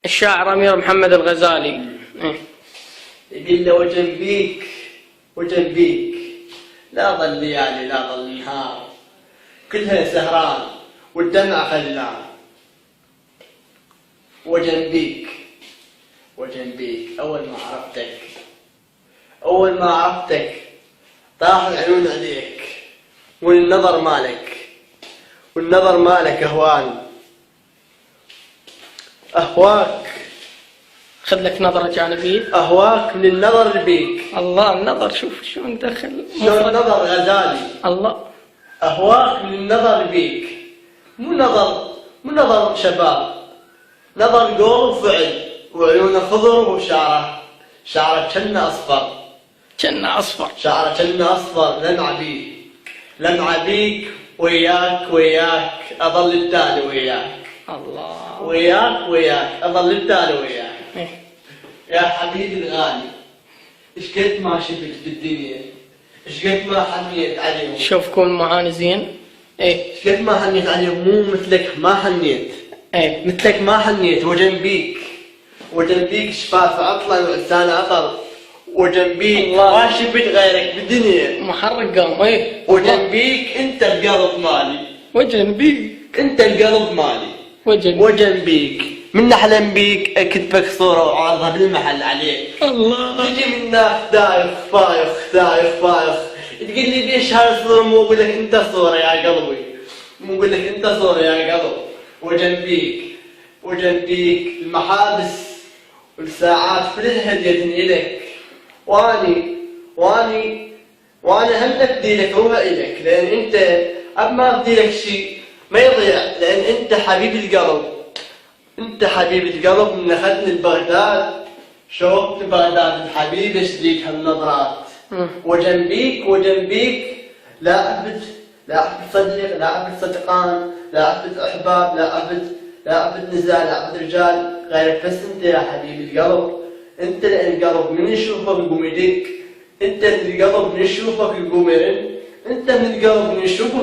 الشاعر أمير محمد الغزالي. يقول له وجنبيك وجنبيك لا ظل ليالي لا ظل نهار كلها سهران والدمع خلان. وجنبيك وجنبيك أول ما عرفتك طاح العيون عليك والنظر مالك أهواك خذ لك نظرة جانبية. أهواك من النظر بيك. الله النظر شوف شلون دخل شلون نظر غزالي. الله أهواك من النظر بيك مو نظر شباب، نظر قول وفعل وعيونه خضر وشعره كنا أصفر شعره كنا أصفر لمع بيك وياك أظل التالي الله وياك أظل التالي وياك. يا حبيبي الغالي إيش قد ما شفت بالدنيا، إيش قد ما حنيت عليهم. شوف كون معاني زين. إيش قد ما حنيت عليهم مو مثلك ما حنيت. مثلك ما حنيت. وجنبيك شفاف عطلة وعسان عطر وجنبيك ما شفت غيرك بالدنيا. محرك قام. وجنبيك انت القلب مالي. وجنبيك انت القلب مالي. وجنبيك من احلم بيك اكتبك صورة وعارضها بالمحل عليك. الله تجي من الناس دايخ فايخ تقول لي ليش هاي الصورة مو اقول لك انت صورة يا قلبي. مو اقول لك انت صورة يا قلب. وجنبيك المحابس والساعات كلها هديتني إلك. واني هم ابدي لك روح إلك لأن أنت ما ابدي لك شيء ما يضيع لأن أنت حبيب القلب. من أخذني لبغداد شوقت بغداد الحبيب اشتريك هالنظرات. وجنبيك لا أعبد صديق لا أعبد صدقان لا أعبد أحباب لا أعبد نزال لا أعبد رجال غيرك بس أنت يا حبيب القلب. أنت القلب من يشوفك يقوم يدق. أنت القلب من يشوفك يقوم يرن. أنت من القلب من يشوفك